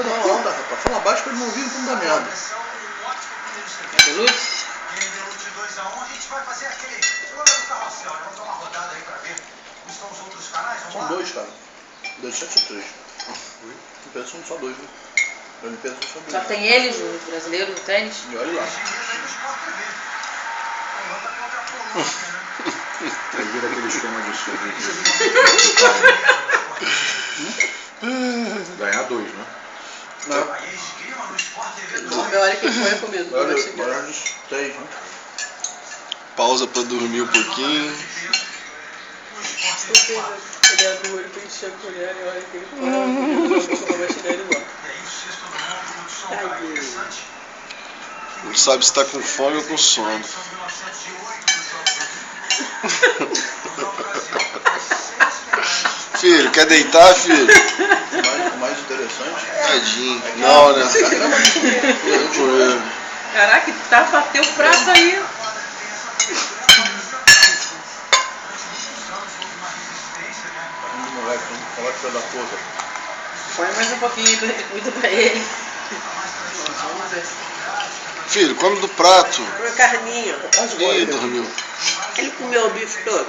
Não, rapaz. Fala baixo pra ele não ouvir o fundo da merda. Belute? Delute 2 a 1, a gente vai fazer aquele hora do carrossel, né? Vamos dar uma rodada aí pra ver como estão os outros canais. Vamos São lá? 2, cara. 2, 7 ou 3. Olimpíadas são só 2, né? Olimpíadas são só 2. Só que tem eles, os brasileiros, no tênis. E olha lá. Aí vira aquele esquema de som. Ganhar 2, né? Não. Olha quem foi comigo. Olha os 6, né? Pausa pra dormir um pouquinho. Ele abre o olho pra encher a colher e olha que ele fala. Ele vai chegar ele igual. Não sabe se tá com fome ou com sono. Filho, quer deitar, filho? O mais interessante Tadinho. Não, né? Caraca, tá bateu o prato aí. moleque, vamos falar que foi da porra. Põe mais um pouquinho aí, cuida pra ele. Vamos ver. Filho, come do prato. Uma carninha. Quase igual a Ih, ele. dormiu. Ele comeu o bife todo.